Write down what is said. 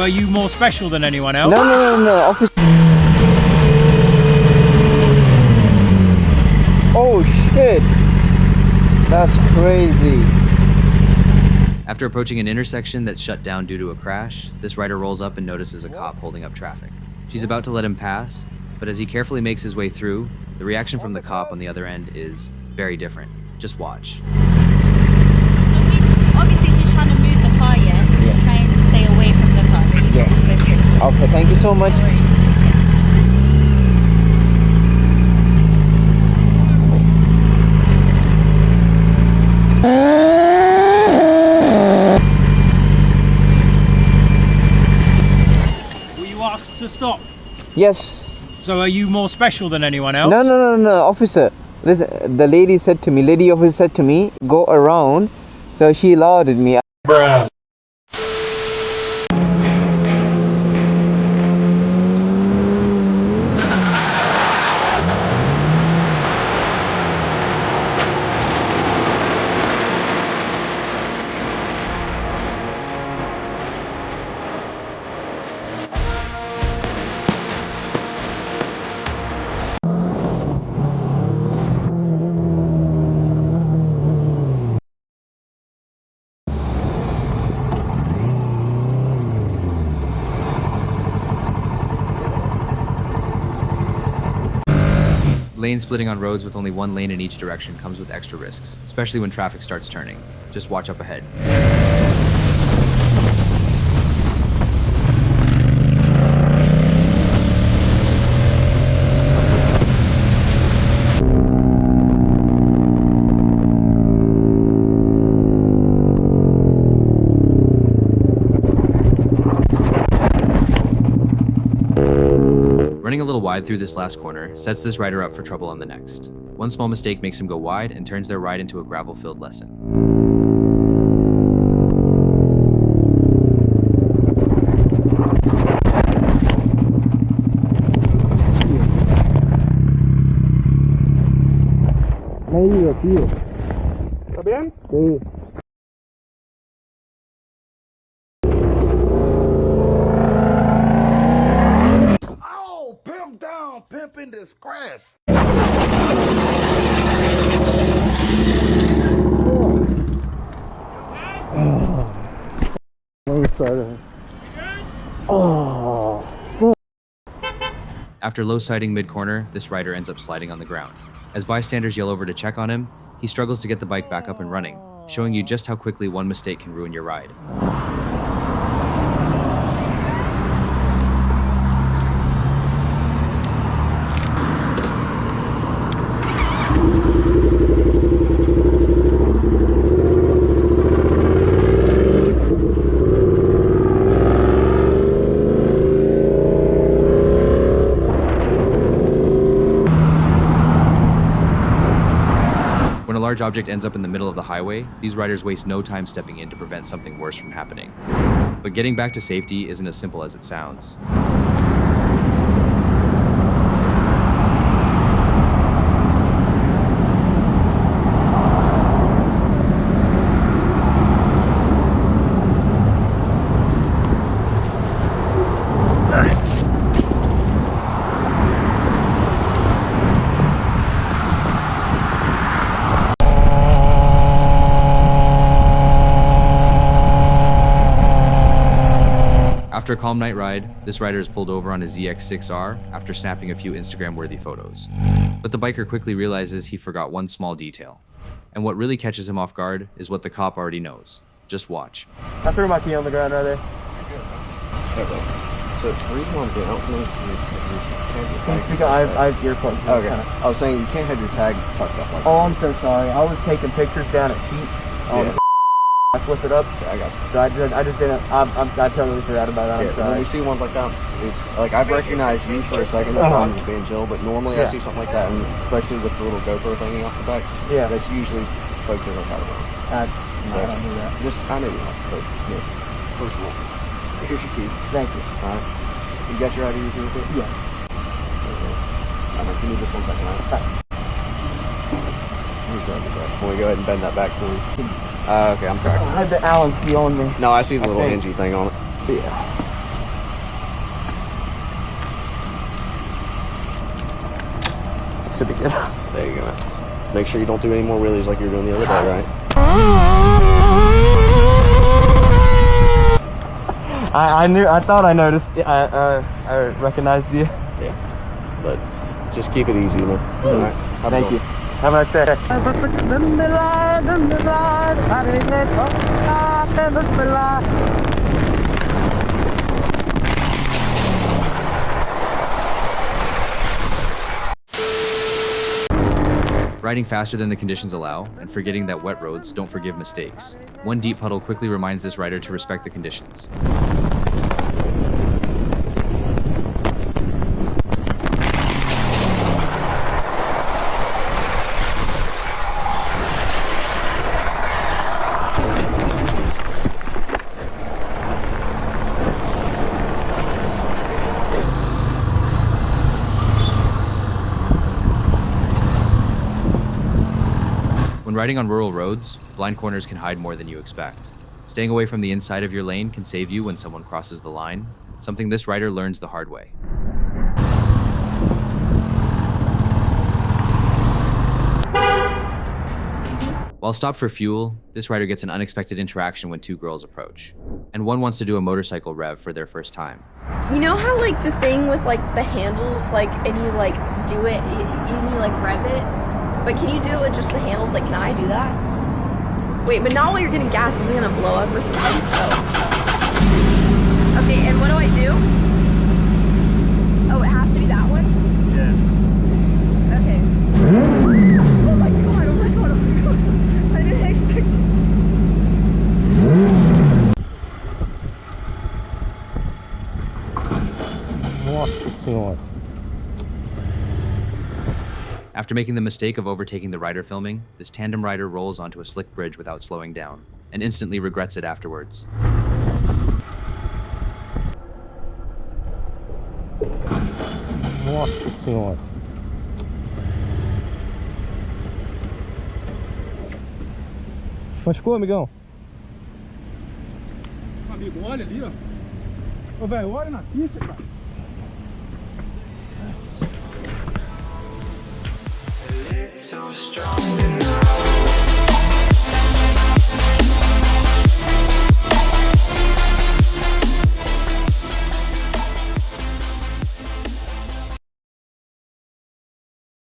are you more special than anyone else? No, officer. Oh shit! That's crazy. After approaching an intersection that's shut down due to a crash, this rider rolls up and notices a cop holding up traffic. She's about to let him pass, but as he carefully makes his way through, the reaction from the cop on the other end is very different. Just watch. Obviously he's trying to move the car, yeah? So he's trying to stay away from the car. But Yeah. Okay, thank you so much. Were you asked to stop? Yes. So are you more special than anyone else? No, officer. Listen, the lady officer said to me, go around. So she allowed me. Bruh. Lane splitting on roads with only one lane in each direction comes with extra risks, especially when traffic starts turning. Just watch up ahead. Running a little wide through this last corner sets this rider up for trouble on the next. One small mistake makes him go wide and turns their ride into a gravel-filled lesson. ¿Está bien? Sí. Pimp in disgrace. After low siding mid-corner, this rider ends up sliding on the ground. As bystanders yell over to check on him, he struggles to get the bike back up and running, showing you just how quickly one mistake can ruin your ride. When a large object ends up in the middle of the highway, these riders waste no time stepping in to prevent something worse from happening. But getting back to safety isn't as simple as it sounds. After a calm night ride, this rider is pulled over on a ZX6R after snapping a few Instagram-worthy photos. But the biker quickly realizes he forgot one small detail. And what really catches him off guard is what the cop already knows. Just watch. I threw my key on the ground right there. Okay. So the reason why I'm getting out from I have earplugs. Okay. I was saying you can't have your tag tucked up like that. Oh, I'm so sorry. I was taking pictures down at Sheets. Yeah. I flip it up. Yeah, I got you. So I just didn't. I totally forgot about that. Yeah, when we see ones like that, it's like I've recognized you for a second. I'm just being chill, but normally I see something like that, and especially with the little GoPro hanging off the back. Yeah, that's usually folks are like, I don't do that. Just I know you know, but yeah, personal. Here's your key. Thank you. All right. You got your ID with you? Yeah. Okay. All right, give me just 1 second. All right. Can we go ahead and bend that back for you? Okay, I'm cracking. I had the Allen key on me. No, I see the little hingy thing on it. Yeah. should be good. There you go. Make sure you don't do any more wheelies like you were doing the other day, right? I thought I noticed. I recognized you. Yeah. But just keep it easy, man. All right. Thank you. Have a nice day. Riding faster than the conditions allow, and forgetting that wet roads don't forgive mistakes. One deep puddle quickly reminds this rider to respect the conditions. When riding on rural roads, blind corners can hide more than you expect. Staying away from the inside of your lane can save you when someone crosses the line, something this rider learns the hard way. While stopped for fuel, this rider gets an unexpected interaction when two girls approach, and one wants to do a motorcycle rev for their first time. You know how like the thing with like the handles, like, and you like do it, and you like rev it? But can you do it with just the handles? Like, can I do that? Wait, but not while you're getting gas. Is it gonna blow up or something? Oh. Okay, and what do I do? Oh, it has to be that one? Yeah. Okay. Oh my god, oh my god, oh my god. I didn't expect Nossa senhora. After making the mistake of overtaking the rider filming, this tandem rider rolls onto a slick bridge without slowing down, and instantly regrets it afterwards. Nossa senhora. Machucou, amigão? Amigo, olha ali, ó. Ô, velho, olha na pista, cara. So strong enough.